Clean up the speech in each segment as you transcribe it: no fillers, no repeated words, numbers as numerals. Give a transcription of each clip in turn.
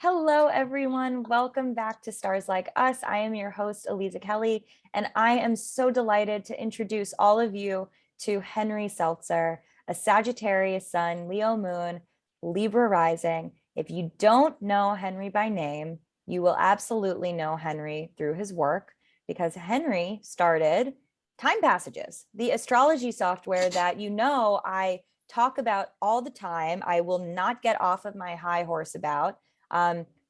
Hello, everyone. Welcome back to Stars Like Us. I am your host, Aliza Kelly, and I am so delighted to introduce all of you to Henry Seltzer, a Sagittarius Sun, Leo Moon, Libra Rising. If you don't know Henry by name, you will absolutely know Henry through his work because Henry started TimePassages, the astrology software that I talk about all the time. I will not get off of my high horse about.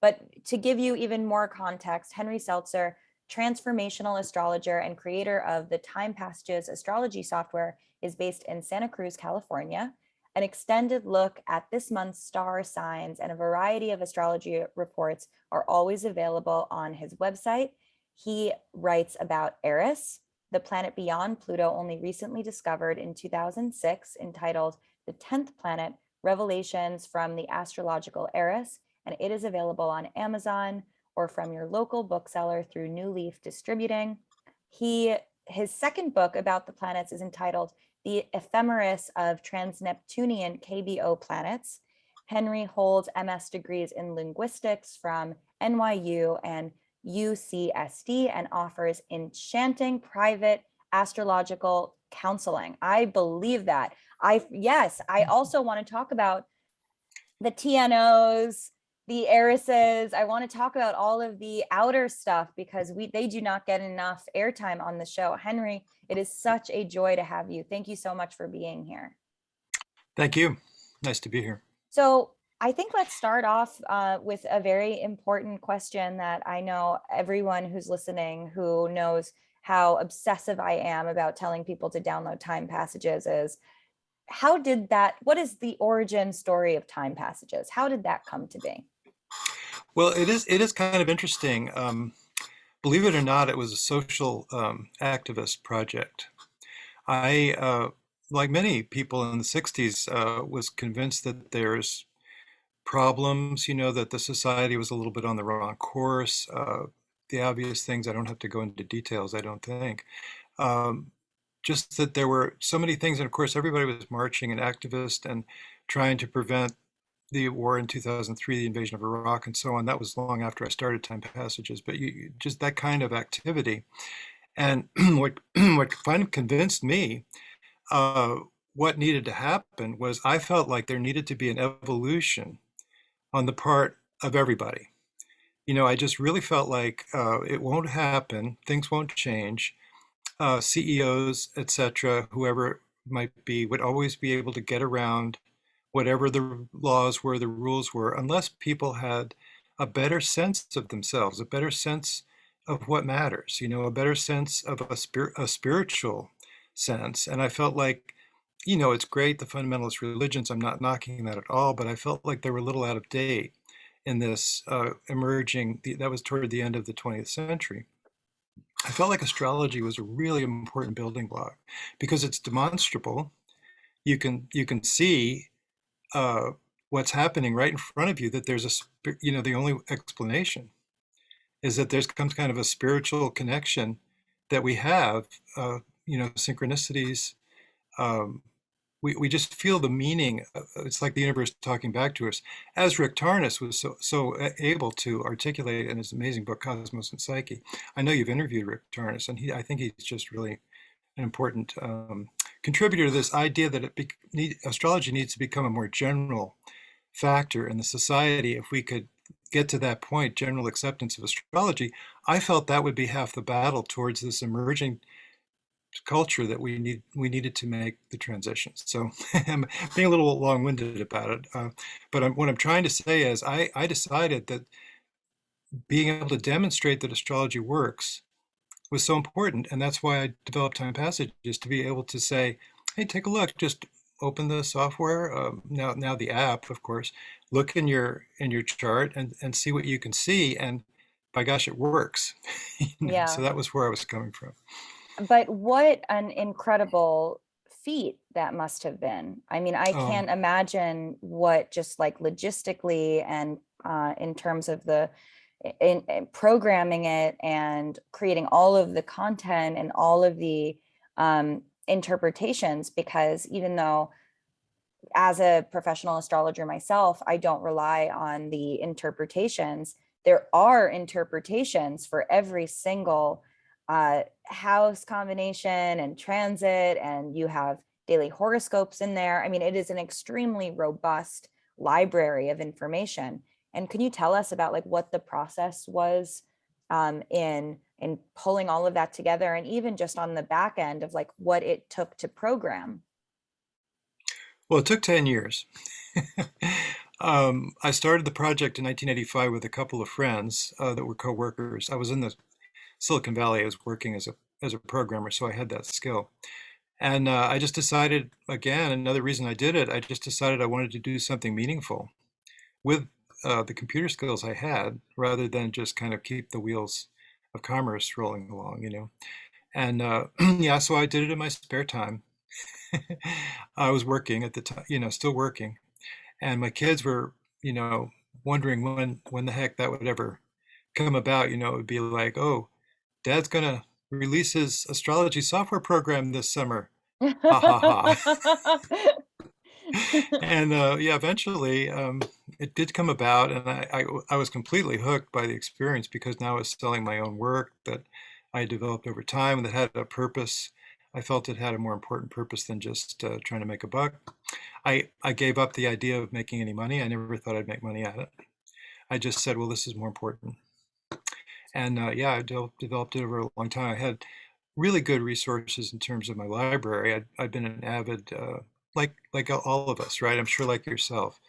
But to give you even more context, Henry Seltzer, transformational astrologer and creator of the TimePassages astrology software, is based in Santa Cruz, California. An extended look at this month's star signs and a variety of astrology reports are always available on his website. He writes about Eris, the planet beyond Pluto, only recently discovered in 2006, entitled The 10th Planet, Revelations from the Astrological Eris, and it is available on Amazon or from your local bookseller through New Leaf Distributing. His second book about the planets is entitled The Ephemeris of Trans-Neptunian KBO Planets. Henry holds MS degrees in linguistics from NYU and UCSD and offers enchanting private astrological counseling. I believe that. I also want to talk about the TNOs, the Erises. I want to talk about all of the outer stuff because they do not get enough airtime on the show. Henry, it is such a joy to have you. Thank you so much for being here. Thank you. Nice to be here. So I think let's start off with a very important question that I know everyone who's listening who knows how obsessive I am about telling people to download TimePassages is, what is the origin story of TimePassages? How did that come to be? Well, it is kind of interesting. Believe it or not, it was a social activist project. I, like many people in the 60s, was convinced that there's problems, that the society was a little bit on the wrong course. The obvious things, I don't have to go into details, I don't think. Just that there were so many things, and of course everybody was marching and activist and trying to prevent the war in 2003, the invasion of Iraq, and so on. That was long after I started TimePassages, but just that kind of activity. And what kind of convinced me what needed to happen was I felt like there needed to be an evolution on the part of everybody. I just really felt like it won't happen, things won't change. CEOs, etc., whoever might be, would always be able to get around whatever the laws were, the rules were, unless people had a better sense of themselves, a better sense of what matters, a better sense of a spiritual sense. And I felt like, it's great, the fundamentalist religions, I'm not knocking that at all, but I felt like they were a little out of date in this that was toward the end of the 20th century. I felt like astrology was a really important building block because it's demonstrable. You can see what's happening right in front of you, that there's the only explanation is that there's some kind of a spiritual connection that we have, synchronicities. We just feel the meaning. It's like the universe talking back to us. As Rick Tarnas was so able to articulate in his amazing book, Cosmos and Psyche. I know you've interviewed Rick Tarnas, and I think he's just really an important contributor to this idea that astrology needs to become a more general factor in the society. If we could get to that point, general acceptance of astrology, I felt that would be half the battle towards this emerging culture that we needed to make the transition. So I'm being a little long-winded about it, but what I'm trying to say is I decided that being able to demonstrate that astrology works was so important, and that's why I developed TimePassages, to be able to say, hey, take a look, just open the software, now the app, of course, look in your chart and see what you can see, and by gosh, it works. Yeah. So that was where I was coming from. But what an incredible feat that must have been. I mean, I can't imagine what, just like logistically and in terms of in programming it and creating all of the content and all of the interpretations, because even though as a professional astrologer myself, I don't rely on the interpretations. There are interpretations for every single house combination and transit, and you have daily horoscopes in there. I mean, it is an extremely robust library of information. And can you tell us about like what the process was in pulling all of that together, and even just on the back end of like what it took to program? Well, it took 10 years. I started the project in 1985 with a couple of friends that were co-workers. I was in the Silicon Valley. I was working as a programmer, so I had that skill. And I just decided, again, another reason I did it, I just decided I wanted to do something meaningful with the computer skills I had, rather than just kind of keep the wheels of commerce rolling along, you know. And yeah, so I did it in my spare time. I was working at the time, you know, still working, and my kids were, you know, wondering when the heck that would ever come about. You know, it would be like, oh, Dad's gonna release his astrology software program this summer. Ha ha ha. And yeah, eventually it did come about, and I was completely hooked by the experience, because now I was selling my own work that I developed over time that had a purpose. I felt it had a more important purpose than just trying to make a buck. I gave up the idea of making any money. I never thought I'd make money at it. I just said, well, this is more important. And yeah, I developed it over a long time. I had really good resources in terms of my library. I'd been an avid, like all of us, right? I'm sure like yourself.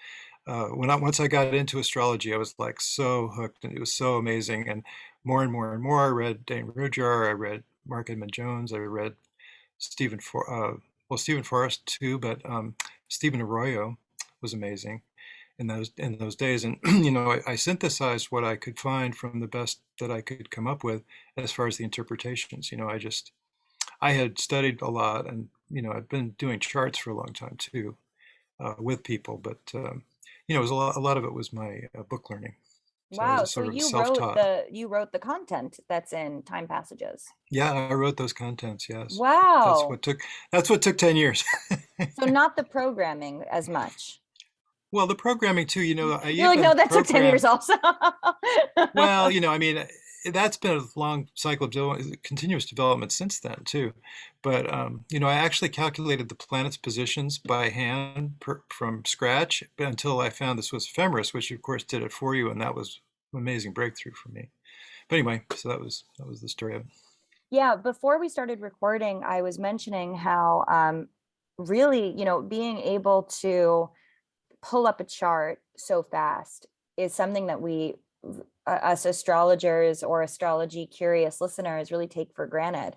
Once I got into astrology, I was like so hooked, and it was so amazing. And more and more, I read Dane Rujar, I read Mark Edmund Jones, I read Stephen Forrest too, but Stephen Arroyo was amazing in those days. And you know, I synthesized what I could find from the best that I could come up with as far as the interpretations. You know, I had studied a lot, and you know, I'd been doing charts for a long time too, with people, but you know, it was a lot of it was my book learning. So I Wow, was so sort of self-taught. you wrote the content that's in Time Passages. Yeah, I wrote those contents. Yes, Wow. that's what took 10 years. So not the programming as much. Well, the programming too, you know, I You're like, no, even that took 10 years programmed. also. Well, you know, I mean, that's been a long cycle of continuous development since then too. But you know, I actually calculated the planets' positions by hand from scratch until I found this was ephemeris, which of course did it for you, and that was an amazing breakthrough for me. But anyway, so that was the story of it. Yeah, before we started recording, I was mentioning how really, you know, being able to pull up a chart so fast is something that us astrologers or astrology curious listeners really take for granted.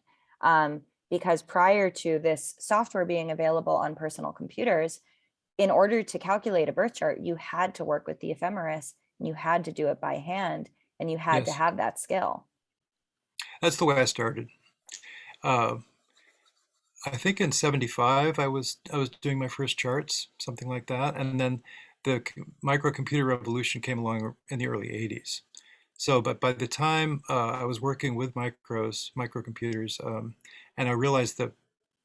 Because prior to this software being available on personal computers, in order to calculate a birth chart, you had to work with the ephemeris, and you had to do it by hand, and you had to Yes, have that skill. that's the way I started. Uh, I think in '75 I was doing my first charts, something like that, and then the microcomputer revolution came along in the early '80s. So, but by the time I was working with microcomputers, and I realized the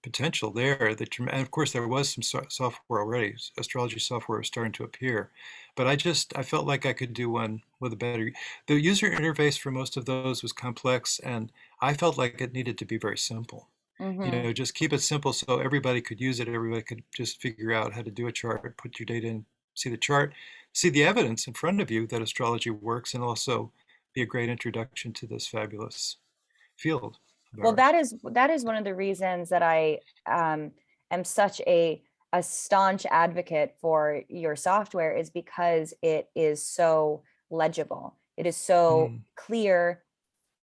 potential there, and of course there was some software already, astrology software was starting to appear, but I felt like I could do one with a better, the user interface for most of those was complex, and I felt like it needed to be very simple. You Mm-hmm. know, just keep it simple so everybody could use it. Everybody could just figure out how to do a chart, put your data in, see the chart, see the evidence in front of you that astrology works, and also be a great introduction to this fabulous field of Well, ours. that is one of the reasons that I am such a staunch advocate for your software, is because it is so legible. It is so Mm. clear.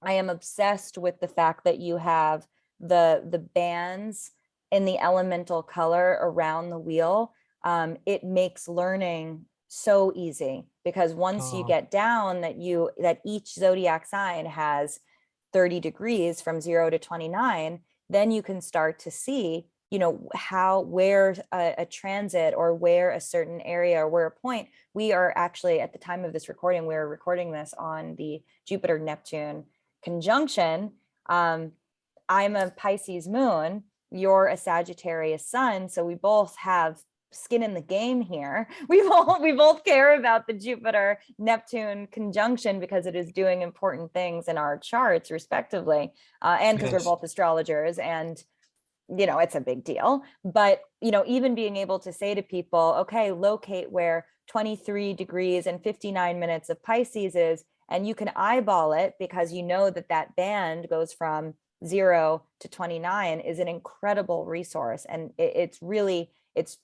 I am obsessed with the fact that you have the bands in the elemental color around the wheel. It makes learning so easy, because once you Oh, get down that each zodiac sign has 30 degrees from 0 to 29, then you can start to see, you know, where a transit, or where a certain area, or where a point. We are actually, at the time of this recording, we're recording this on the Jupiter Neptune conjunction. I'm a Pisces moon, you're a Sagittarius sun, so we both have skin in the game here. We both care about the Jupiter Neptune conjunction because it is doing important things in our charts respectively, and because we're Yes. both astrologers, and it's a big deal. But even being able to say to people, okay, locate where 23 degrees and 59 minutes of Pisces is, and you can eyeball it because that band goes from 0 to 29, is an incredible resource. And it's really, it's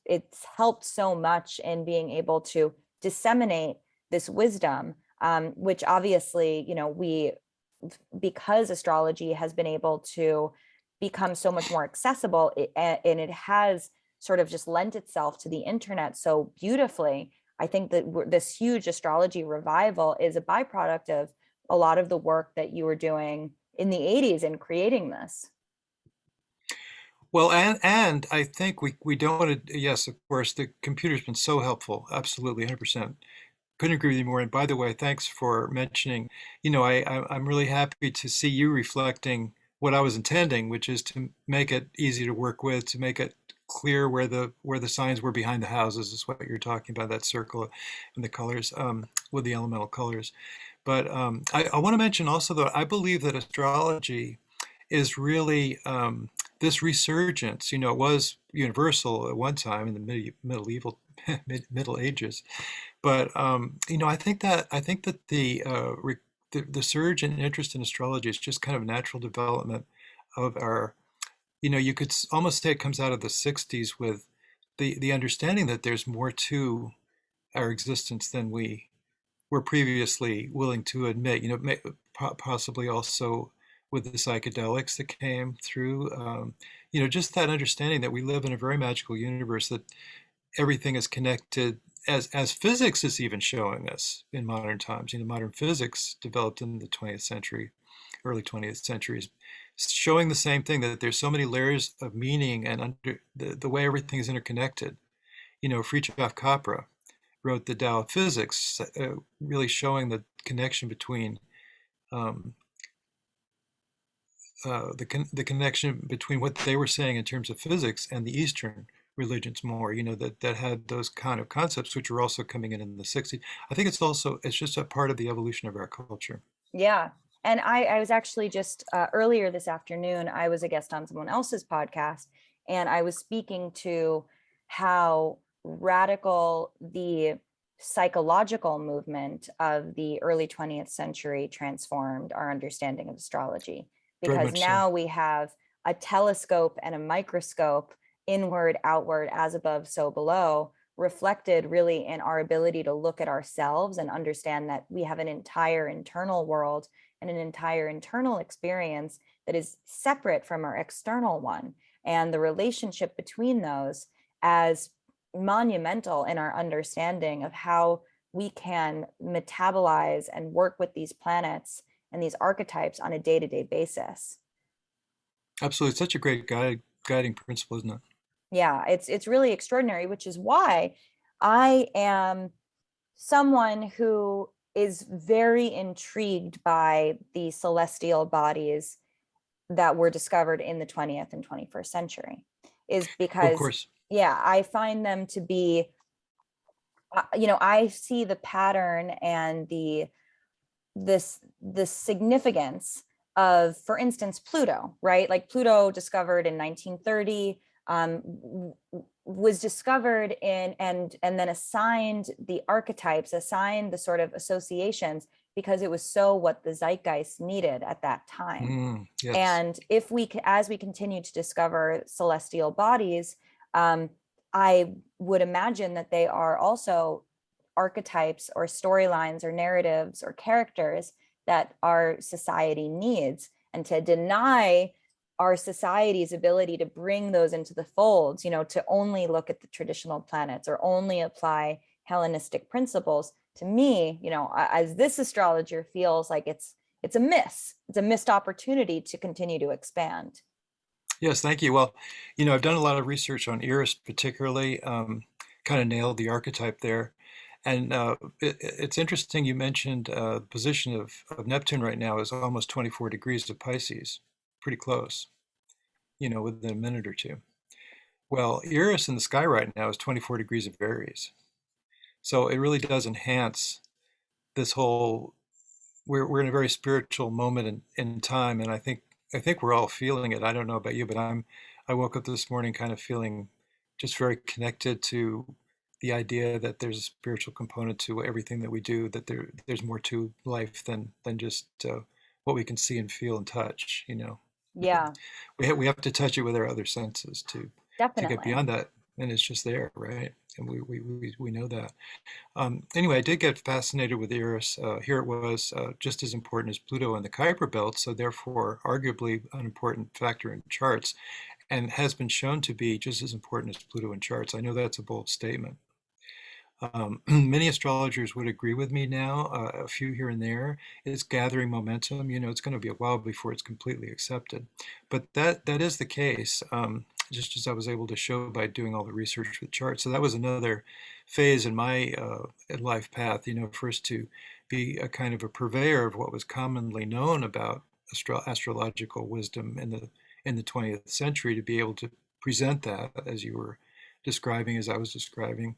helped so much in being able to disseminate this wisdom, which obviously, we, because astrology has been able to become so much more accessible, and it has sort of just lent itself to the internet so beautifully. I think that this huge astrology revival is a byproduct of a lot of the work that you were doing in the 80s in creating this. Well, and I think we don't want to, yes, of course, the computer's been so helpful. Absolutely, 100%. Couldn't agree with you more. And by the way, thanks for mentioning, I'm really happy to see you reflecting what I was intending, which is to make it easy to work with, to make it clear where the signs were behind the houses, is what you're talking about, that circle and the colors, with the elemental colors. But I want to mention also that I believe that astrology is really this resurgence. It was universal at one time in the medieval Middle Ages, but I think that the surge in interest in astrology is just kind of a natural development of our. You could almost say it comes out of the '60s with the understanding that there's more to our existence than we were previously willing to admit. Possibly also with the psychedelics that came through. Just that understanding that we live in a very magical universe, that everything is connected, as physics is even showing us in modern times. Modern physics developed in the 20th century, early 20th century, is showing the same thing, that there's so many layers of meaning and under the way everything is interconnected. Fritjof Capra wrote the Tao of Physics, really showing the connection between um, the connection between what they were saying in terms of physics and the Eastern religions more, that had those kind of concepts, which were also coming in the '60s. I think it's just a part of the evolution of our culture. Yeah. And I was actually just earlier this afternoon, I was a guest on someone else's podcast, and I was speaking to how radical the psychological movement of the early 20th century transformed our understanding of astrology. Very Because much so. now we have a telescope and a microscope, inward, outward, as above, so below, reflected really in our ability to look at ourselves and understand that we have an entire internal world and an entire internal experience that is separate from our external one. And the relationship between those as monumental in our understanding of how we can metabolize and work with these planets and these archetypes on a day-to-day basis. Absolutely. It's such a great guiding principle, isn't it? Yeah, it's really extraordinary, which is why I am someone who is very intrigued by the celestial bodies that were discovered in the 20th and 21st century, is Well, of because, course. yeah, I find them to be, I see the pattern and the significance of, for instance, Pluto, right? Like Pluto, discovered in 1930, was discovered in and then assigned the archetypes, assigned the sort of associations, because it was so what the zeitgeist needed at that time. Yes. And if as we continue to discover celestial bodies, I would imagine that they are also archetypes or storylines or narratives or characters that our society needs. And to deny our society's ability to bring those into the folds, to only look at the traditional planets or only apply Hellenistic principles, to me, as this astrologer, feels like it's a missed opportunity to continue to expand. Yes, thank you. Well, I've done a lot of research on Eris, particularly, kind of nailed the archetype there. And it's interesting you mentioned the position of Neptune right now is almost 24 degrees of Pisces, pretty close, within a minute or two. Well, Eris in the sky right now is 24 degrees of Aries. So it really does enhance this whole, we're in a very spiritual moment in time, and I think we're all feeling it. I don't know about you, but I woke up this morning kind of feeling just very connected to the idea that there's a spiritual component to everything that we do, that there's more to life than just what we can see and feel and touch, you know. Yeah, We have to touch it with our other senses to get definitely. beyond that, and it's just there, right? And we know that. Anyway, I did get fascinated with Eris. Here it was, just as important as Pluto in the Kuiper Belt, so therefore arguably an important factor in charts, and has been shown to be just as important as Pluto in charts. I know that's a bold statement. Many astrologers would agree with me now, a few here and there. It's gathering momentum. You know, it's going to be a while before it's completely accepted. But that is the case, just as I was able to show by doing all the research with charts. So that was another phase in my life path, you know, first to be a kind of a purveyor of what was commonly known about astrological wisdom in the 20th century, to be able to present that as you were describing, as I was describing,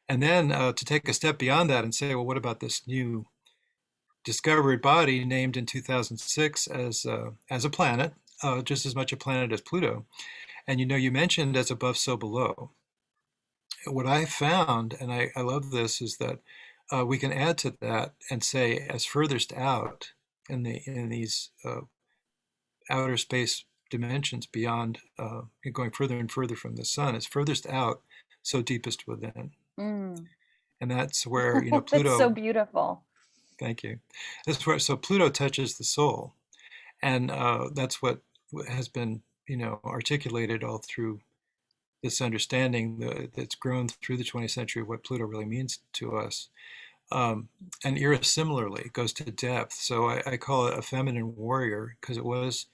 and then to take a step beyond that and say, well, what about this new discovered body named in 2006 as a planet, just as much a planet as Pluto? And you know, you mentioned as above, so below. What I found, and I love this, is that we can add to that and say, as furthest out in these outer space dimensions beyond, going further and further from the sun, as furthest out, so deepest within. Mm. And that's where, you know, That's so Pluto, beautiful. thank you. That's where, so Pluto touches the soul. And that's what has been, you know, articulated all through this understanding that's grown through the 20th century of what Pluto really means to us. And Eris similarly goes to depth. So I call it a feminine warrior because it was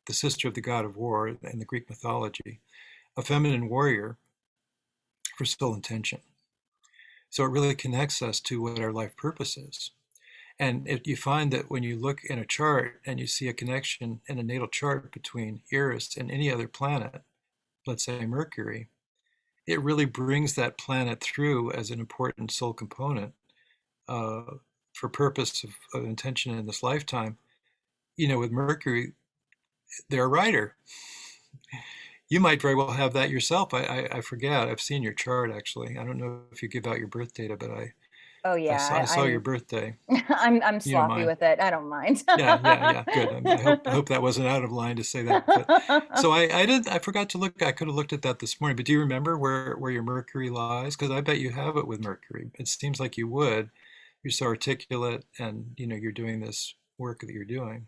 the sister of the god of war in the Greek mythology, a feminine warrior for soul intention. So it really connects us to what our life purpose is. And if you find that when you look in a chart and you see a connection in a natal chart between Eris and any other planet, let's say Mercury, it really brings that planet through as an important soul component uh, for purpose of intention in this lifetime. You know, with Mercury, they're a writer. You might very well have that yourself. I forget. I've seen your chart actually. I don't know if you give out your birth data, but Oh I yeah, saw your birthday. I'm You don't sloppy mind. with it. I don't mind. Yeah. Good. I hope that wasn't out of line to say that. But so I forgot to look. I could have looked at that this morning. But do you remember where your Mercury lies? Because I bet you have it with Mercury. It seems like you would. You're so articulate, and you know you're doing this work that you're doing.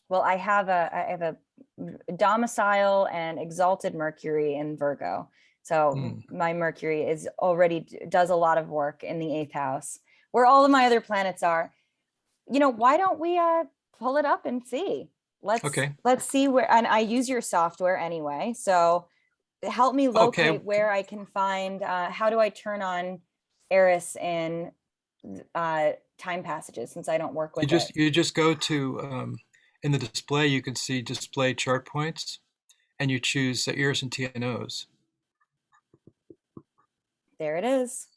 Well, I have a domicile and exalted Mercury in Virgo. So Hmm. my Mercury is already does a lot of work in the eighth house, where all of my other planets are. You know, why don't we pull it up and see? Okay. Let's see where, and I use your software anyway. So help me Okay. locate where I can find how do I turn on Eris in TimePassages, since I don't work You with it. just go to in the display. You can see display chart points, and you choose Eris and TNOs. There it is.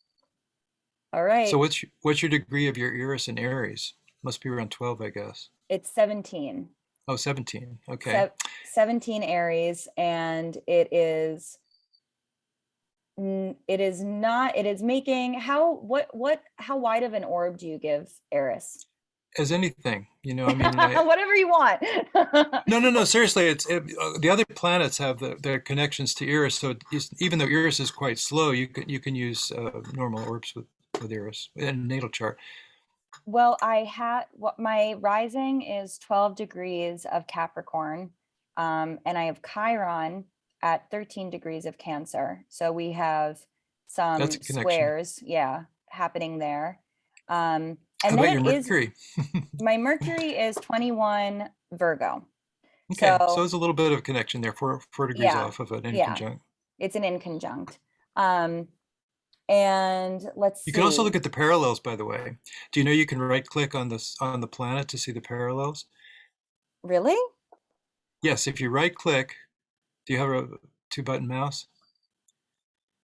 All So right. what's your degree of your Eris and Aries? Must be around 12, I guess. It's 17. Oh, 17. Okay. 17 Aries, and it is not, it is making, how wide of an orb do you give Eris? As anything, you know, I mean, Whatever you want. no. Seriously, the other planets have their connections to Eris. So even though Eris is quite slow, you can use normal orbs with Eris in a natal chart. Well, I had what my rising is 12 degrees of Capricorn, and I have Chiron at 13 degrees of Cancer. So we have That's some a connection. squares, yeah, happening there. How And then about your it is Mercury? my Mercury is 21 Virgo. Okay, so So there's a little bit of connection there, four degrees yeah, off of an yeah, inconjunct. it's an inconjunct. Um, and let's You can also look see, at the parallels, by the way. Do you know you can right click on the planet to see the parallels? really? Yes, if you right click, do you have a two button mouse?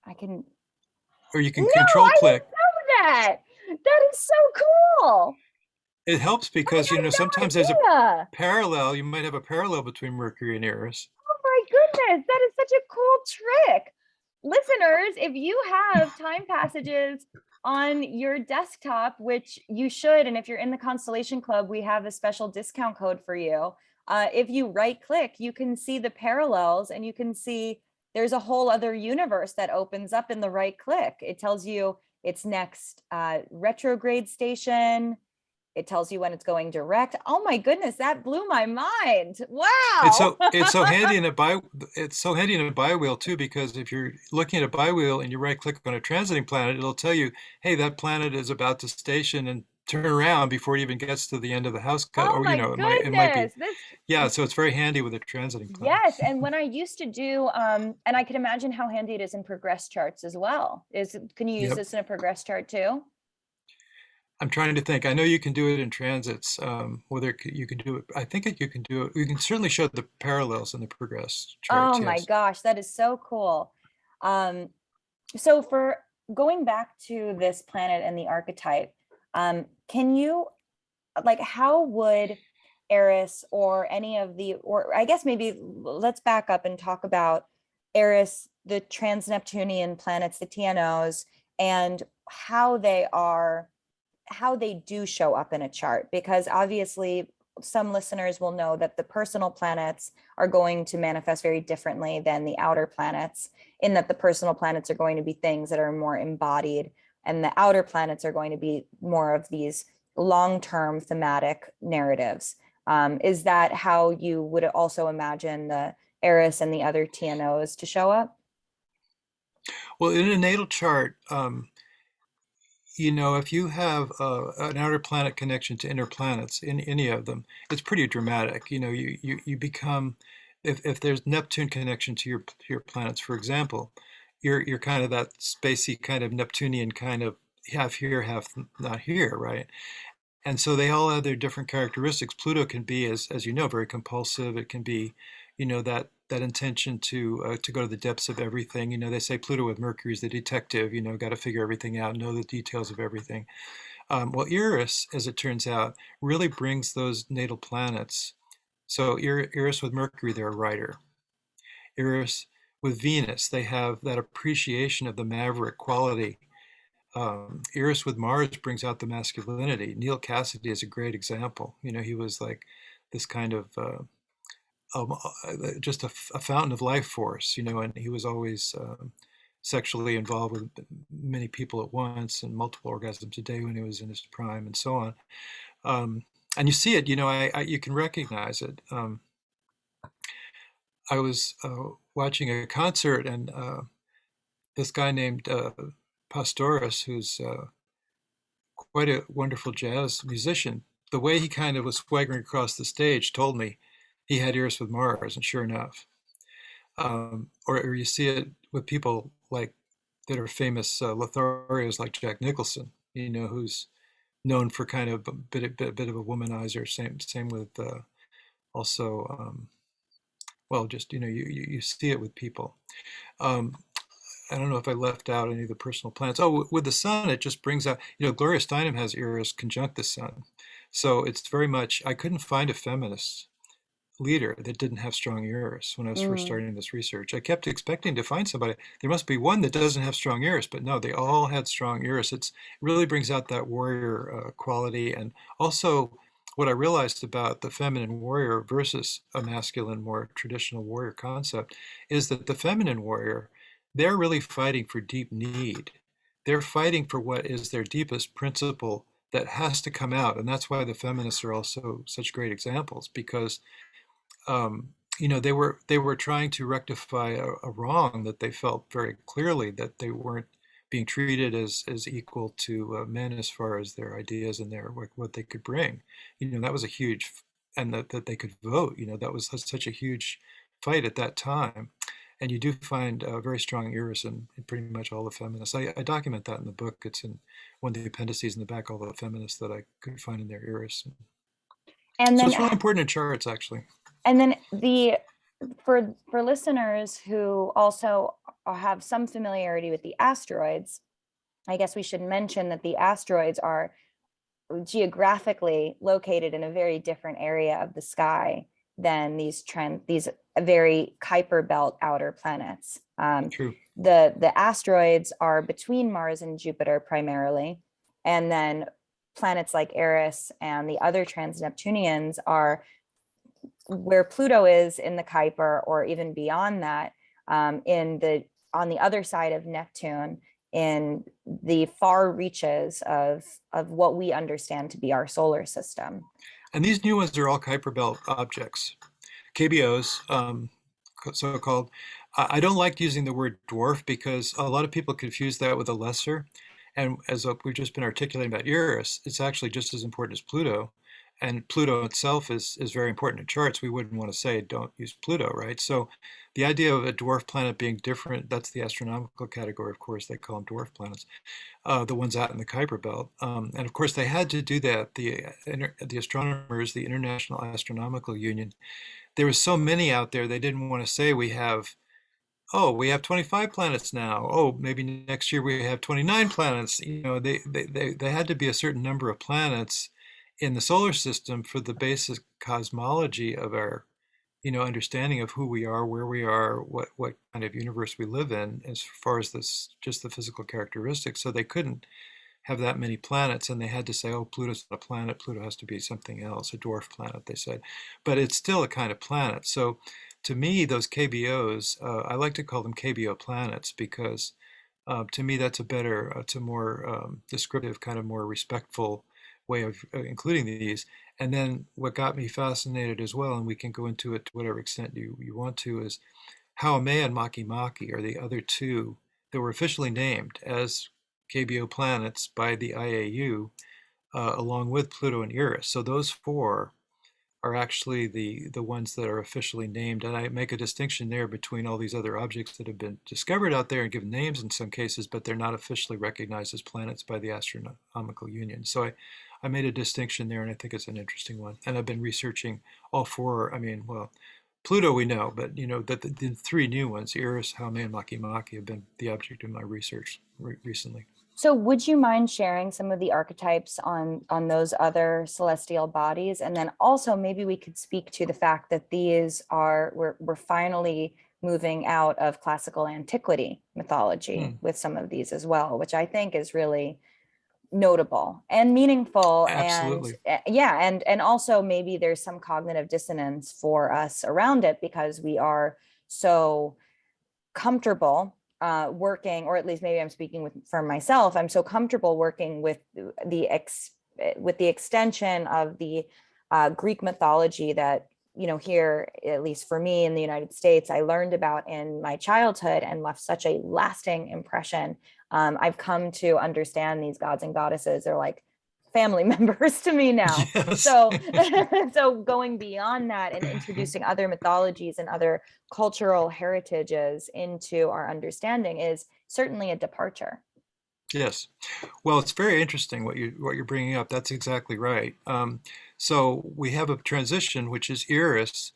I can. or you can No, control I didn't click. know that. That is so cool. It helps I because, had sometimes there's a no idea. parallel. You might have a parallel between Mercury and Eris. Oh my goodness, that is such a cool trick. Listeners, if you have time passages on your desktop, which you should, and if you're in the Constellation Club, we have a special discount code for you. If you right click, you can see the parallels and you can see there's a whole other universe that opens up in the right click. It tells you its next retrograde station. It tells you when it's going direct. Oh my goodness, that blew my mind. Wow. It's so handy in a bi-wheel too, because if you're looking at a bi-wheel and you right click on a transiting planet, it'll tell you, hey, that planet is about to station and turn around before it even gets to the end of the house cut. Oh Or, my it might be, goodness. This yeah, so it's very handy with the transiting Yes, planets. and when I used to do, and I can imagine how handy it is in progress charts as well. Can you use Yep. this in a progress chart too? I'm trying to think. I know you can do it in transits. Whether you can do it, I think you can do it. You can certainly show the parallels in the progress Oh charts. my Yes. gosh, that is so cool. Um, so for going back to this planet and the archetype, can you like how would Eris or any of the, or I guess maybe let's back up and talk about Eris, the trans-Neptunian planets, the TNOs, and how they are, how they do show up in a chart, because obviously some listeners will know that the personal planets are going to manifest very differently than the outer planets, in that the personal planets are going to be things that are more embodied, and the outer planets are going to be more of these long-term thematic narratives. Is that how you would also imagine the Eris and the other TNOs to show up? Well, in a natal chart, if you have an outer planet connection to inner planets in any of them, it's pretty dramatic. You become, if there's Neptune connection to your planets, for example, you're kind of that spacey kind of Neptunian kind of half here, half not here, right? And so they all have their different characteristics. Pluto can be, as you know, very compulsive. It can be, that intention to go to the depths of everything. They say Pluto with Mercury is the detective. Got to figure everything out, know the details of everything. Well, Eris, as it turns out, really brings those natal planets. So Eris with Mercury, they're a writer. Eris with Venus, they have that appreciation of the maverick quality. Eris with Mars brings out the masculinity. Neil Cassidy is a great example. He was like this kind of just a fountain of life force, and he was always sexually involved with many people at once and multiple orgasms a day when he was in his prime and so on. And you see it, you can recognize it. I was watching a concert and this guy named Pastoris, who's quite a wonderful jazz musician. The way he kind of was swaggering across the stage told me he had Eris with Mars, and sure enough. Or you see it with people like that are famous Lotharios like Jack Nicholson, who's known for kind of a bit of a womanizer. Same with also, well, just you see it with people. Um, I don't know if I left out any of the personal planets. Oh, with the sun, it just brings out, Gloria Steinem has Eris conjunct the sun. So it's very much, I couldn't find a feminist leader that didn't have strong Eris when I was first Mm. starting this research. I kept expecting to find somebody. There must be one that doesn't have strong Eris, but no, they all had strong Eris. It really brings out that warrior quality. And also, what I realized about the feminine warrior versus a masculine, more traditional warrior concept is that the feminine warrior, they're really fighting for deep need. They're fighting for what is their deepest principle that has to come out. And that's why the feminists are also such great examples, because um, they were trying to rectify a wrong that they felt very clearly, that they weren't being treated as equal to men as far as their ideas and their what they could bring. That was a huge, and that they could vote. That was such a huge fight at that time. And you do find very strong Eris in pretty much all the feminists. I document that in the book. It's in one of the appendices in the back, all the feminists that I could find in their Eris. And So then it's really important in charts, actually. and then the for listeners who also have some familiarity with the asteroids, I guess we should mention that the asteroids are geographically located in a very different area of the sky than these very Kuiper belt outer planets. True. The asteroids are between Mars and Jupiter primarily, and then planets like Eris and the other trans-Neptunians are where Pluto is in the Kuiper, or even beyond that, in the on the other side of Neptune, in the far reaches of what we understand to be our solar system. And these new ones are all Kuiper belt objects, KBOs, so-called. I don't like using the word dwarf because a lot of people confuse that with a lesser. And as we've just been articulating about Eris, it's actually just as important as Pluto. And Pluto itself is very important in charts. We wouldn't want to say don't use Pluto, right? So the idea of a dwarf planet being different, that's the astronomical category, of course, they call them dwarf planets, the ones out in the Kuiper Belt. And of course, they had to do that. The astronomers, the International Astronomical Union, there was so many out there, they didn't want to say we have 25 planets now. Oh, maybe next year we have 29 planets. They had to be a certain number of planets in the solar system for the basic cosmology of our, understanding of who we are, where we are, what kind of universe we live in, as far as just the physical characteristics. So they couldn't have that many planets, and they had to say, oh, Pluto's not a planet. Pluto has to be something else, a dwarf planet, they said. But it's still a kind of planet. So to me, those KBOs, I like to call them KBO planets because to me that's it's a more descriptive, kind of more respectful way of including these. And then what got me fascinated as well, and we can go into it to whatever extent you want to, is Haumea and Makemake are the other two that were officially named as KBO planets by the IAU, along with Pluto and Eris. So those four are actually the ones that are officially named. And I make a distinction there between all these other objects that have been discovered out there and given names in some cases, but they're not officially recognized as planets by the Astronomical Union. So I made a distinction there, and I think it's an interesting one. And I've been researching all four. I mean, well, Pluto we know, but the three new ones, Eris, Haumea, and Makemake, have been the object of my research recently. So would you mind sharing some of the archetypes on those other celestial bodies? And then also maybe we could speak to the fact that we're finally moving out of classical antiquity mythology Hmm, with some of these as well, which I think is really notable and meaningful. And absolutely. yeah, and also maybe there's some cognitive dissonance for us around it because we are so comfortable working, or at least maybe I'm speaking for myself, I'm so comfortable working with the extension of the Greek mythology that, here, at least for me in the United States, I learned about in my childhood and left such a lasting impression. I've come to understand these gods and goddesses are like family members to me now. Yes. So, so going beyond that and introducing other mythologies and other cultural heritages into our understanding is certainly a departure. Yes. Well, it's very interesting what you're bringing up. That's exactly right. So we have a transition, which is Eris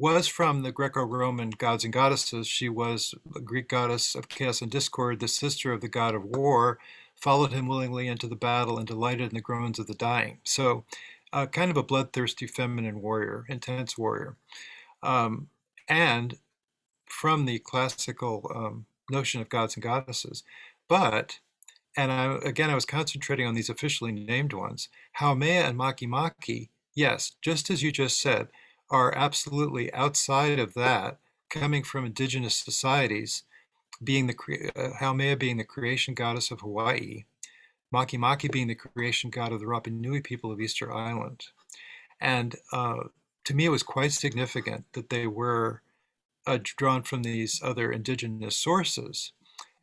was from the Greco-Roman gods and goddesses. She was a Greek goddess of chaos and discord, the sister of the god of war, followed him willingly into the battle and delighted in the groans of the dying. So kind of a bloodthirsty feminine warrior, intense warrior. Um, and from the classical notion of gods and goddesses. But and I was concentrating on these officially named ones. Haumea and Makemake, yes, just as you just said, are absolutely outside of that, coming from indigenous societies, Haumea being the creation goddess of Hawaii, Makemake being the creation god of the Rapa Nui people of Easter Island. And to me, it was quite significant that they were drawn from these other indigenous sources.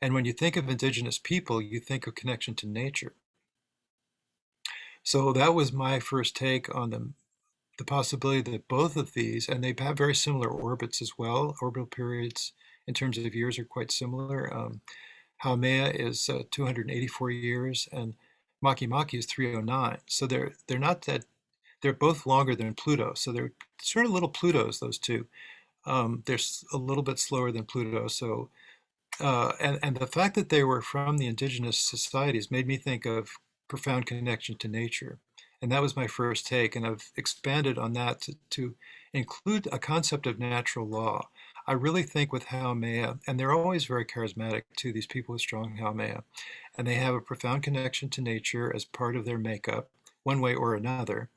And when you think of indigenous people, you think of connection to nature. So that was my first take on the possibility that both of these, and they have very similar orbits as well, orbital periods in terms of years are quite similar. Haumea is 284 years, and Makemake is 309. So they're not that they're both longer than Pluto. So they're sort of little Plutos, those two. They're a little bit slower than Pluto. So, and the fact that they were from the indigenous societies made me think of profound connection to nature. And that was my first take. And I've expanded on that to include a concept of natural law. I really think with Haumea, and they're always very charismatic too, these people with strong Haumea, and they have a profound connection to nature as part of their makeup, one way or another.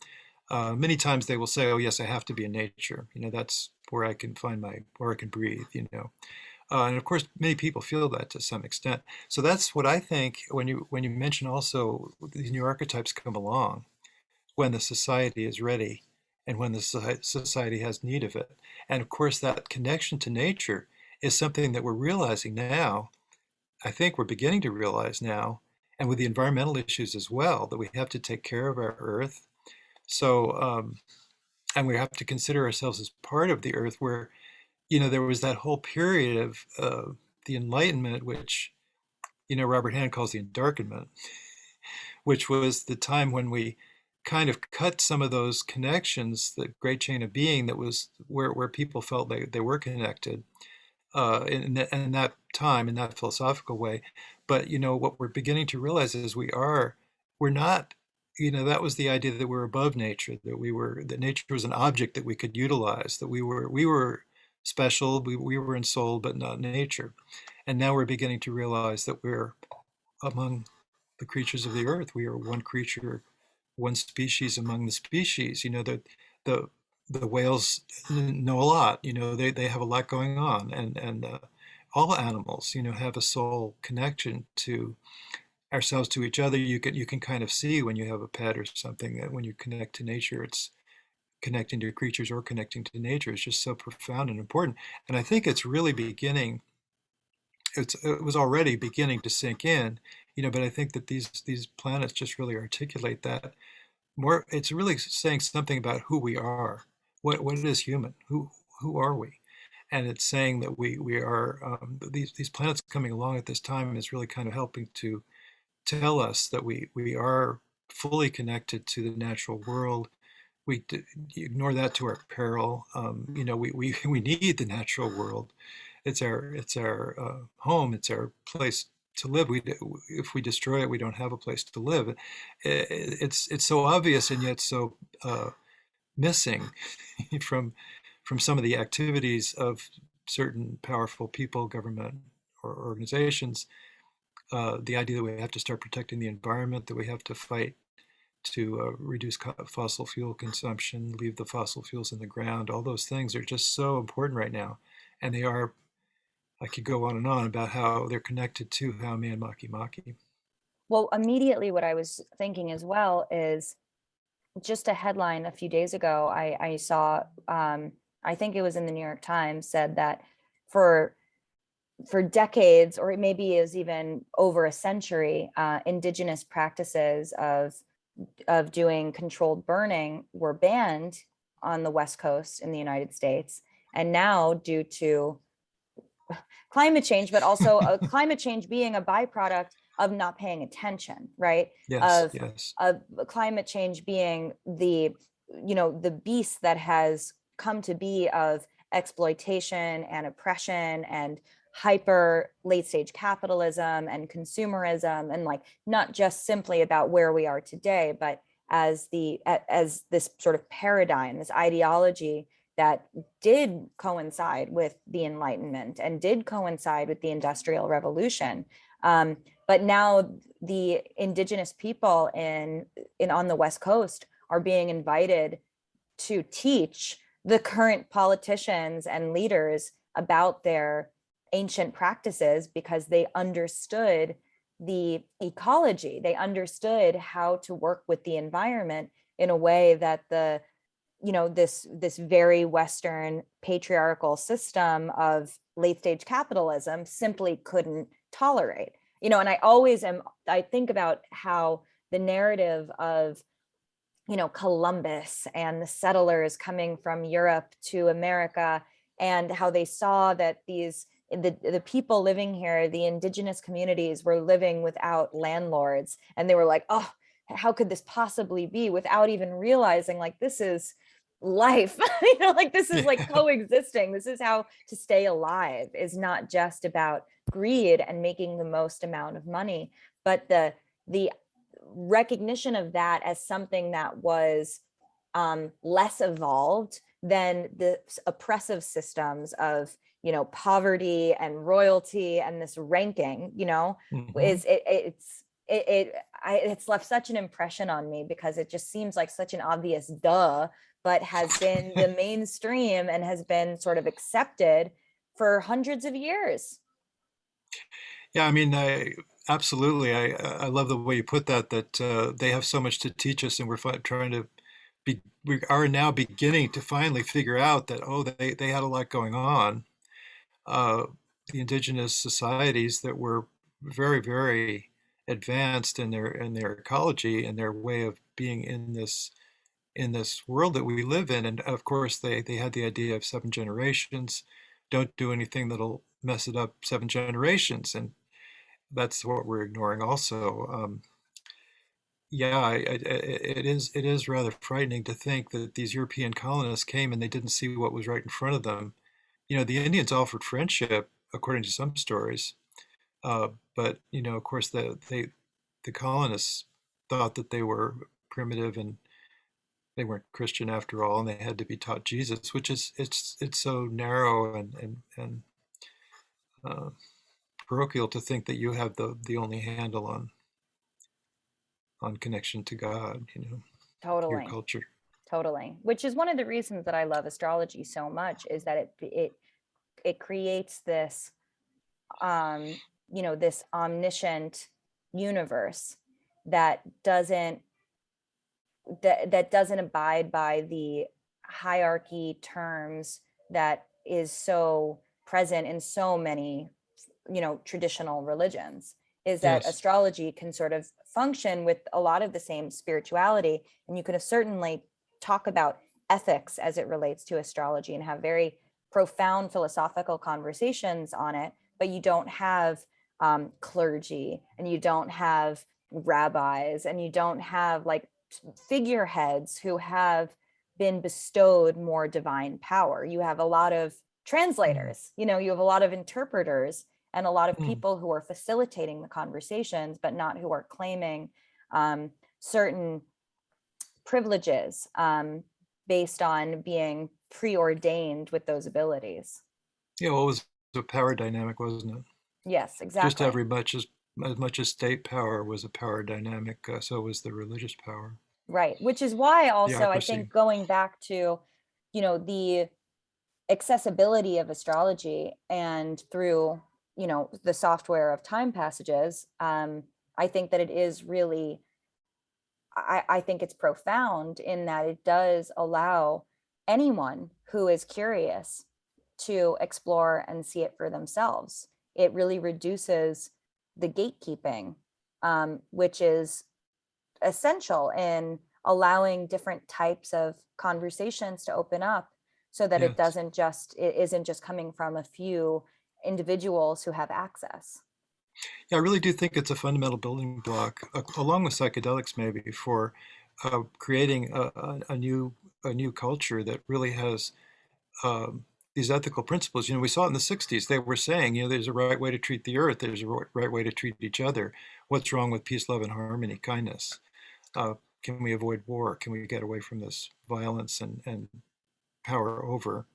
Many times they will say, "Oh, yes, I have to be in nature. That's where I can find where I can breathe." And of course, many people feel that to some extent. So that's what I think when you mention also these new archetypes come along when the society is ready and when the society has need of it. And of course, that connection to nature is something that we're realizing now. I think we're beginning to realize now, and with the environmental issues as well, that we have to take care of our earth. So, and we have to consider ourselves as part of the earth where, there was that whole period of the Enlightenment, which, Robert Hahn calls the Endarkenment, which was the time when we kind of cut some of those connections, the great chain of being that was where people felt they were connected in that time, in that philosophical way. But, what we're beginning to realize is we're not, that was the idea that we're above nature, that nature was an object that we could utilize, that we were special, we were ensouled, but not nature. And now we're beginning to realize that we're among the creatures of the earth. We are one creature, one species among the species. The the whales know a lot. They have a lot going on, and all animals, have a soul connection to ourselves, to each other. You can kind of see when you have a pet or something that when you connect to nature, it's connecting to creatures or connecting to nature. It's just so profound and important. And I think it's really beginning. It was already beginning to sink in, but I think that these planets just really articulate that more. It's really saying something about who we are. What is human? Who are we? And it's saying that we are these planets coming along at this time is really kind of helping to tell us that we are fully connected to the natural world. We ignore that to our peril. We need the natural world. It's our home. It's our place to live. If we destroy it, we don't have a place to live. It's so obvious and yet so missing from some of the activities of certain powerful people, government, or organizations. The idea that we have to start protecting the environment, that we have to fight to reduce fossil fuel consumption, leave the fossil fuels in the ground. All those things are just so important right now. And they are, I could go on and on about how they're connected to Haumea and Makemake. Well, immediately what I was thinking as well is just a headline a few days ago, I saw, I think it was in the New York Times, said that for decades, or maybe it was even over a century, indigenous practices of doing controlled burning were banned on the West Coast in the United States. And now, due to climate change, but also climate change being a byproduct of not paying attention, right? Yes, yes. Of climate change being the beast that has come to be of exploitation and oppression and hyper late stage capitalism and consumerism, and like not just simply about where we are today, but as this sort of paradigm, this ideology that did coincide with the Enlightenment and did coincide with the Industrial Revolution. But now the indigenous people in on the West Coast are being invited to teach the current politicians and leaders about their ancient practices, because they understood the ecology. They understood how to work with the environment in a way that this very Western patriarchal system of late stage capitalism simply couldn't tolerate. And I think about how the narrative of Columbus and the settlers coming from Europe to America, and how they saw that the people living here, the indigenous communities, were living without landlords, and they were like, oh, how could this possibly be, without even realizing like this is life. You know, like this is like Yeah. coexisting. This is how to stay alive, is not just about greed and making the most amount of money, but the recognition of that as something that was less evolved than the oppressive systems of, you know, poverty and royalty and this ranking, you know, Hmm. is it's left such an impression on me because it just seems like such an obvious duh, but has been the mainstream and has been sort of accepted for hundreds of years. Yeah, I mean, absolutely. I love the way you put that, that they have so much to teach us, and we're trying to we are now beginning to finally figure out that, oh, they had a lot going on. Uh, the indigenous societies that were very, very advanced in their ecology and their way of being in this world that we live in. And of course, they had the idea of 7 generations. Don't do anything that'll mess it up 7 generations, and that's what we're ignoring also. Yeah, it is rather frightening to think that these European colonists came and they didn't see what was right in front of them. You know, the Indians offered friendship, according to some stories, uh, but you know, of course, the colonists thought that they were primitive and they weren't Christian after all, and they had to be taught Jesus, which is it's so narrow and uh, parochial to think that you have the only handle on connection to God, you know, your Totally. culture. Totally. Which is one of the reasons that I love astrology so much, is that it creates this you know, this omniscient universe that doesn't abide by the hierarchy terms that is so present in so many, you know, traditional religions. Is that Yes, astrology can sort of function with a lot of the same spirituality, and you could have certainly talk about ethics as it relates to astrology and have very profound philosophical conversations on it, but you don't have clergy, and you don't have rabbis, and you don't have like figureheads who have been bestowed more divine power. You have a lot of mm, translators, you know, you have a lot of interpreters and a lot of mm. people who are facilitating the conversations, but not who are claiming certain privileges based on being preordained with those abilities. Yeah, well, it was a power dynamic, wasn't it? Yes, Just exactly. every as much as state power was a power dynamic, so was the religious power, Right. Which is why also I theocracy. think going back to, you know, the accessibility of astrology and through, you know, the software of TimePassages, I think that it is really, I think it's profound in that it does allow anyone who is curious to explore and see it for themselves. It really reduces the gatekeeping, which is essential in allowing different types of conversations to open up, so that Yes. it isn't just coming from a few individuals who have access. Yeah, I really do think it's a fundamental building block, along with psychedelics, maybe, for creating a new culture that really has these ethical principles. You know, we saw it in the '60s. They were saying, you know, there's a right way to treat the earth. There's a right way to treat each other. What's wrong with peace, love, and harmony, kindness? Can we avoid war? Can we get away from this violence and power over?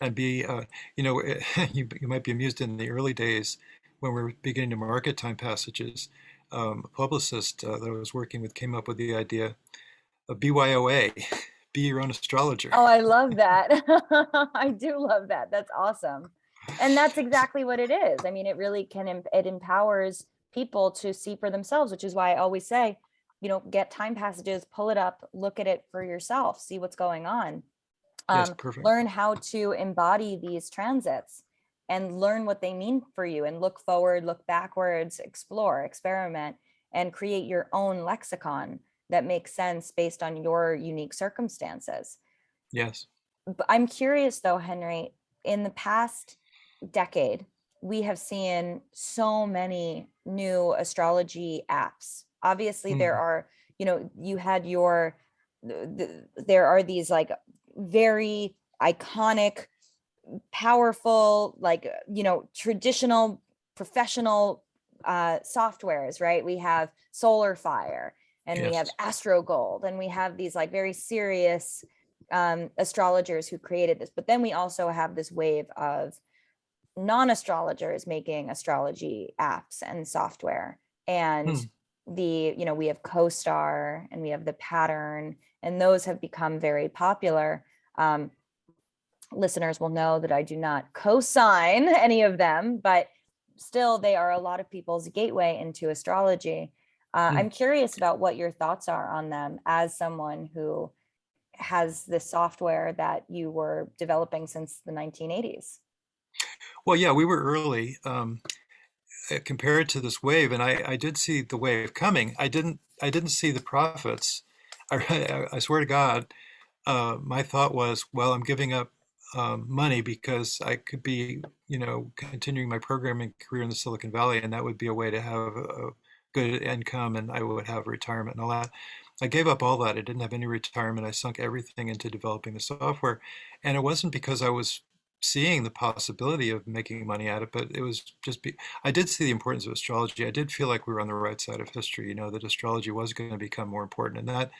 And be, you know, you might be amused in the early days when we were beginning to market time passages. A publicist that I was working with came up with the idea of BYOA, be your own astrologer. Oh, I love that. I do love that. That's awesome. And that's exactly what it is. I mean, it really can, it empowers people to see for themselves, which is why I always say, you know, get TimePassages, pull it up, look at it for yourself, see what's going on. Yes, perfect. Learn how to embody these transits and learn what they mean for you, and look forward, look backwards, explore, experiment, and create your own lexicon that makes sense based on your unique circumstances. Yes. But I'm curious though, Henry, in the past decade, we have seen so many new astrology apps. Obviously, there Mm. are, you know, you had your there are these like very iconic, powerful, like, traditional professional softwares, right? We have Solar Fire, and we have Yes. Astro Gold, and we have these like very serious astrologers who created this. But then we also have this wave of non-astrologers making astrology apps and software. And Hmm. we have CoStar and we have the Pattern, and those have become very popular. Listeners will know that I do not co-sign any of them, but still they are a lot of people's gateway into astrology. Hmm. I'm curious about what your thoughts are on them as someone who has this software that you were developing since the 1980s. Well, yeah, we were early compared to this wave, and I did see the wave coming. I didn't see the profits. I swear to God, my thought was, well, I'm giving up money because I could be, continuing my programming career in the Silicon Valley, and that would be a way to have a good income, and I would have retirement and all that. I gave up all that. I didn't have any retirement. I sunk everything into developing the software, and it wasn't because I was seeing the possibility of making money at it, but it was just I did see the importance of astrology. I did feel like we were on the right side of history, that astrology was going to become more important, and that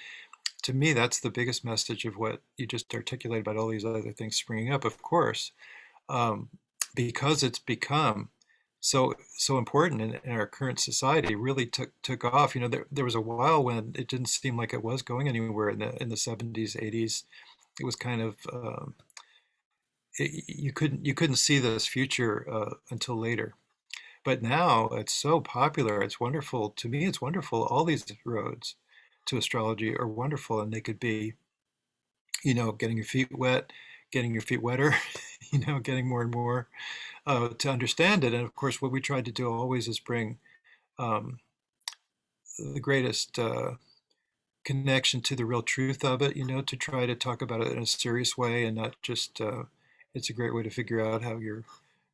to me, that's the biggest message of what you just articulated about all these other things springing up, of course, um, because it's become so important in our current society. Really took off. There was a while when it didn't seem like it was going anywhere in the 70s, 80s. It was kind of you couldn't see this future until later. But now it's so popular. It's wonderful. To me, it's wonderful. All these roads to astrology are wonderful, and they could be, getting your feet wet, getting your feet wetter, getting more and more to understand it. And of course, what we tried to do always is bring um, the greatest connection to the real truth of it, to try to talk about it in a serious way and not just, it's a great way to figure out how you're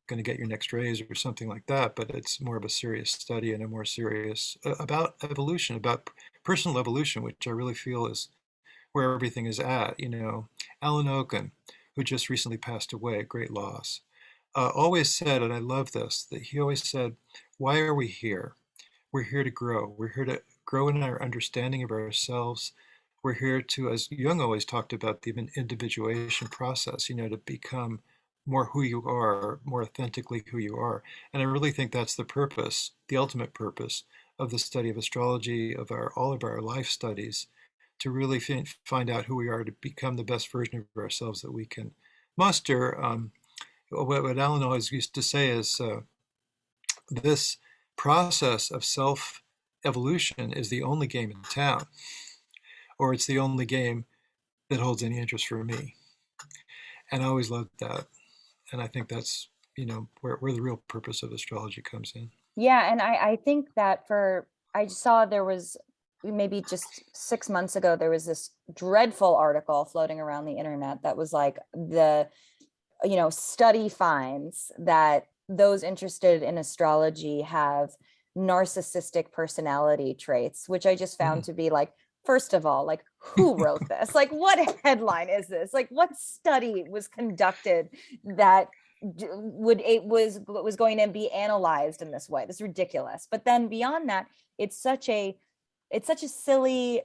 going to get your next raise or something like that, but it's more of a serious study and a more serious about evolution, about personal evolution, which I really feel is where everything is at. Alan Oken, who just recently passed away, great loss, always said, and I love this, that he always said, why are we here? We're here to grow. We're here to grow in our understanding of ourselves. We're here to, as Jung always talked about, the individuation process, to become more who you are, more authentically who you are. And I really think that's the purpose, the ultimate purpose of the study of astrology, of all of our life studies, to really find out who we are, to become the best version of ourselves that we can muster. What Alan always used to say is this process of self evolution is the only game in town, or it's the only game that holds any interest for me. And I always loved that. And I think that's, where the real purpose of astrology comes in. Yeah, and I think that I saw there was maybe just 6 months ago, there was this dreadful article floating around the internet that was like the study finds that those interested in astrology have narcissistic personality traits, which I just found Mm. to be like, first of all, like, who wrote this? Like, what headline is this? Like, what study was conducted that was going to be analyzed in this way? This is ridiculous. But then beyond that, it's such a silly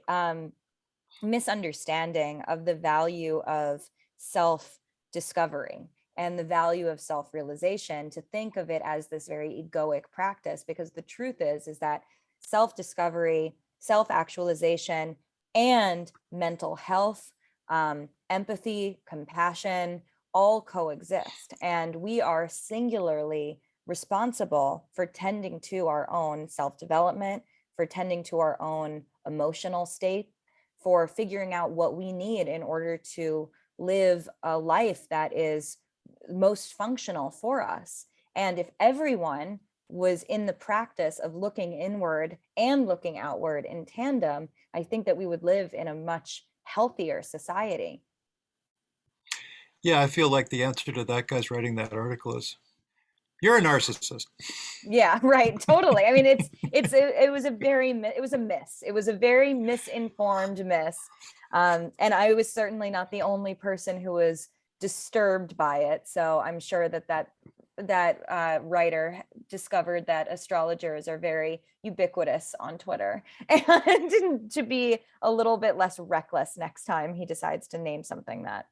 misunderstanding of the value of self discovery and the value of self-realization, to think of it as this very egoic practice, because the truth is that self-discovery, self-actualization, and mental health, empathy, compassion, all coexist, and we are singularly responsible for tending to our own self-development, for tending to our own emotional state, for figuring out what we need in order to live a life that is most functional for us. And if everyone was in the practice of looking inward and looking outward in tandem, I think that we would live in a much healthier society. Yeah, I feel like the answer to that guy's writing that article is, you're a narcissist. Yeah, right. Totally. I mean, it was a very, it was a miss. It was a very misinformed miss. And I was certainly not the only person who was disturbed by it. So I'm sure that writer discovered that astrologers are very ubiquitous on Twitter, and to be a little bit less reckless next time he decides to name something that.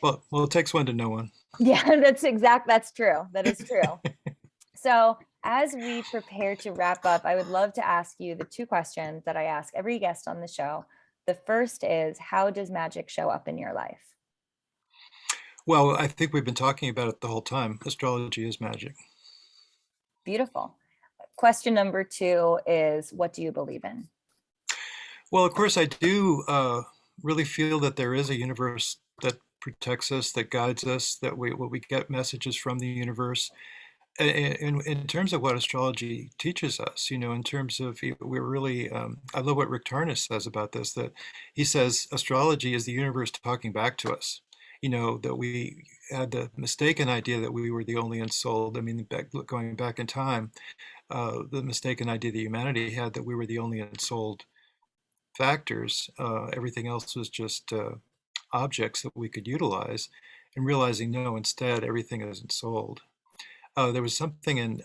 Well, it takes one to know one. Yeah, that's true. That is true. So as we prepare to wrap up, I would love to ask you the two questions that I ask every guest on the show. The first is, how does magic show up in your life? Well, I think we've been talking about it the whole time. Astrology is magic. Beautiful. Question number two is, what do you believe in? Well, of course, I do really feel that there is a universe that protects us, that guides us, that we get messages from the universe. In terms of what astrology teaches us, in terms of we're really, I love what Rick Tarnas says about this, that he says astrology is the universe talking back to us. That we had the mistaken idea that we were the only unsouled. I mean, going back in time, the mistaken idea that humanity had that we were the only unsouled factors. Everything else was just objects that we could utilize, and realizing no, instead, everything isn't sold. There was something in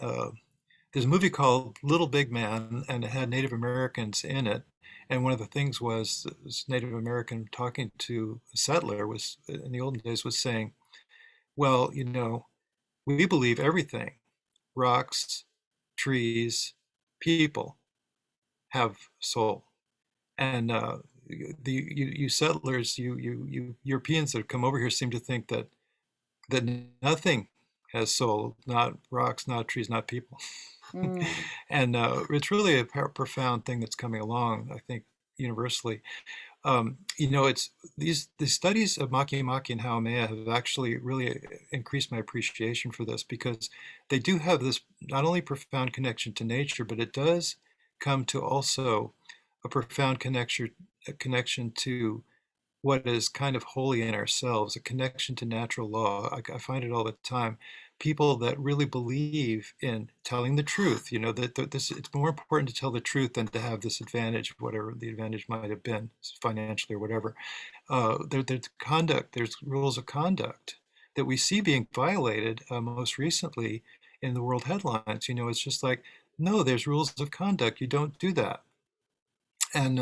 there's a movie called Little Big Man, and it had Native Americans in it. And one of the things was this Native American talking to a settler was in the olden days was saying, well, we believe everything, rocks, trees, people have soul. And you settlers, you Europeans that have come over here seem to think that nothing has soul, not rocks, not trees, not people. Mm. And it's really a profound thing that's coming along, I think, universally. It's the studies of Makemake and Haumea have actually really increased my appreciation for this, because they do have this not only profound connection to nature, but it does come to also a profound connection to what is kind of holy in ourselves, a connection to natural law. I find it all the time. People that really believe in telling the truth, that it's more important to tell the truth than to have this advantage, whatever the advantage might have been, financially or whatever. There's rules of conduct that we see being violated most recently in the world headlines. It's just like, no, there's rules of conduct. You don't do that. And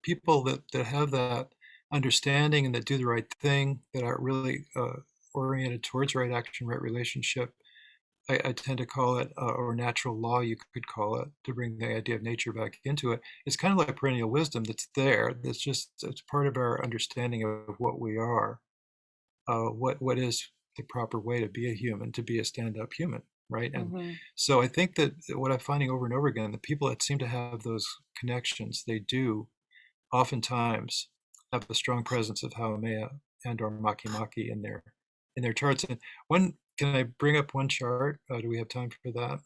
people that have that understanding and that do the right thing, that are really oriented towards right action, right relationship, I tend to call it, or natural law, you could call it, to bring the idea of nature back into it. It's kind of like perennial wisdom that's there. It's part of our understanding of what we are, what is the proper way to be a human, to be a stand-up human, right? And so I think that what I'm finding over and over again, the people that seem to have those connections, they do oftentimes have a strong presence of Haumea and or Makemake in their charts. And can I bring up one chart? Do we have time for that?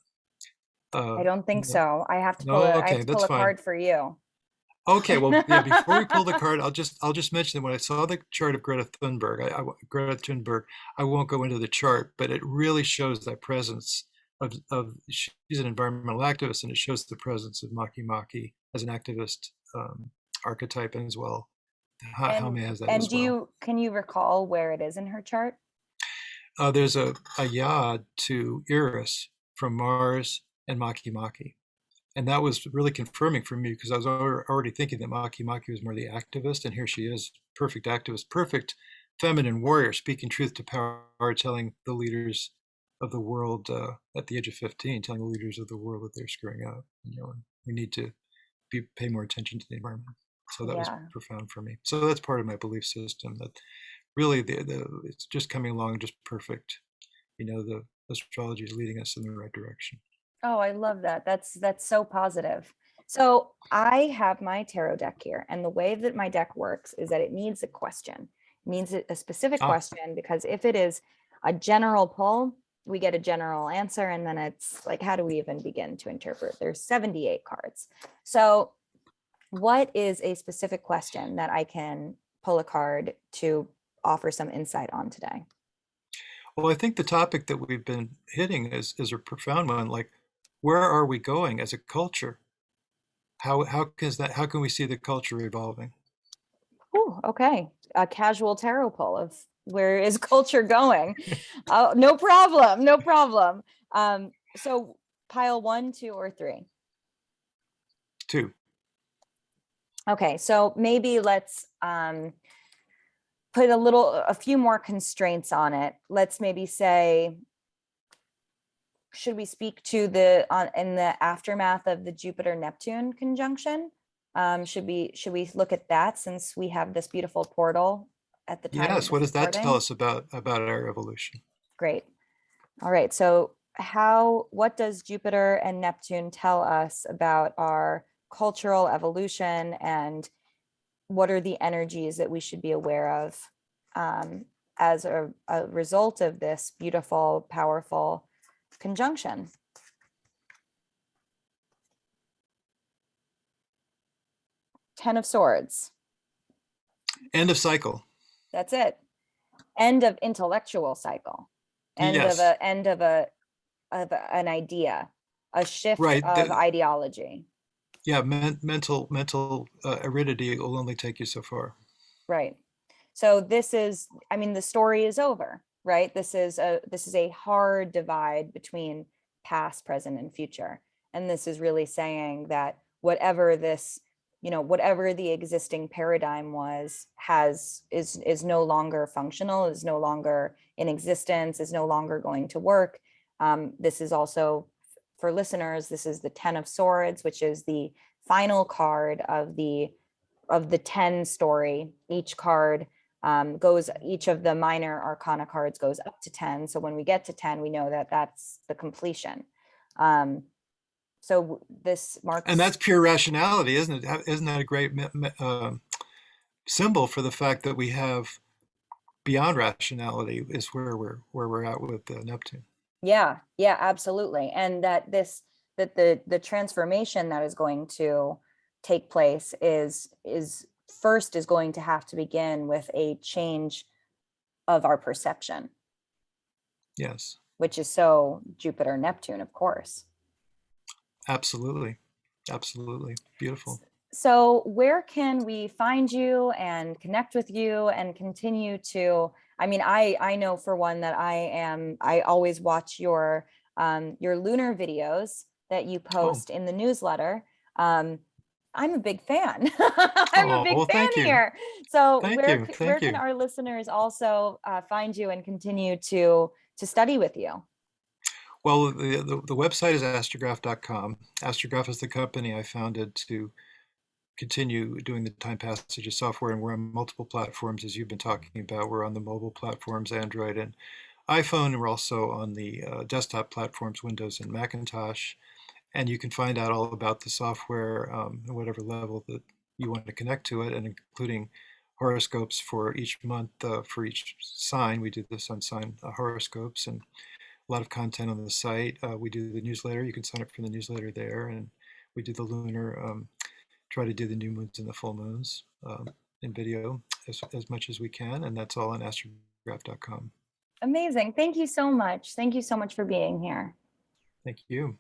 I don't think so. I have to No, pull okay, that's a fine. card for you. Okay, well, yeah. Before we pull the card, I'll just mention that when I saw the chart of Greta Thunberg, I won't go into the chart, but it really shows that presence of she's an environmental activist, and it shows the presence of Makemake as an activist archetype as well. Haumea has that as well. Can you recall where it is in her chart? There's a yod to Eris from Mars and Makemake. And that was really confirming for me, because I was already thinking that Makemake was more the activist, and here she is, perfect activist, perfect feminine warrior, speaking truth to power, telling the leaders of the world at the age of 15, telling the leaders of the world that they're screwing up. And we need to pay more attention to the environment. So that was profound for me. So that's part of my belief system, that really it's just coming along just perfect. The astrology is leading us in the right direction. Oh, I love that. That's so positive. So I have my tarot deck here, and the way that my deck works is that it needs a question. It needs a specific question, because if it is a general pull, we get a general answer, and then it's like, how do we even begin to interpret? There's 78 cards. So what is a specific question that I can pull a card to offer some insight on today? Well, I think the topic that we've been hitting is a profound one. Like, where are we going as a culture? How can we see the culture evolving? Ooh, okay. A casual tarot pull of where is culture going? Oh, no problem. No problem. So pile 1, 2, or 3. 2. Okay, so maybe let's put a few more constraints on it. Let's maybe say, should we speak to in the aftermath of the Jupiter-Neptune conjunction? Should we look at that, since we have this beautiful portal at the time of Yes, what this does that tell recording? us about our evolution? Great. All right. So what does Jupiter and Neptune tell us about our cultural evolution, and what are the energies that we should be aware of as a result of this beautiful, powerful conjunction? Ten of Swords. End of cycle. That's it. End of intellectual cycle. Yes, End of an idea, a shift right. of ideology. Yeah, mental aridity will only take you so far. Right. So I mean, the story is over, right? This is a hard divide between past, present, and future. And this is really saying that whatever whatever the existing paradigm is no longer functional, is no longer in existence, is no longer going to work. This is also, for listeners, this is the Ten of Swords, which is the final card of the 10 story. Each card each of the minor arcana cards goes up to 10. So when we get to 10, we know that that's the completion. So this marks. And that's pure rationality, isn't it? Isn't that a great symbol for the fact that we have beyond rationality is where we're at with Neptune. Yeah, absolutely. And that the transformation that is going to take place is going to have to begin with a change of our perception. Yes, which is so Jupiter Neptune, of course. absolutely. Absolutely. Beautiful. So where can we find you and connect with you and continue to, I mean, I know for one that I always watch your lunar videos that you post in the newsletter. I'm a big fan. I'm a big Well, fan thank you. here. So Thank you. where Thank can you. our listeners also find you and continue to study with you? Well, the website is astrograph.com. Astrograph is the company I founded to continue doing the TimePassages software, and we're on multiple platforms, as you've been talking about. We're on the mobile platforms, Android and iPhone, and we're also on the desktop platforms, Windows and Macintosh. And you can find out all about the software at whatever level that you want to connect to it, and including horoscopes for each month, for each sign. We do the sun sign horoscopes, and a lot of content on the site. We do the newsletter. You can sign up for the newsletter there, and we do the lunar, try to do the new moons and the full moons in video as much as we can, and that's all on astrograph.com. Amazing. Thank you so much. Thank you so much for being here. Thank you.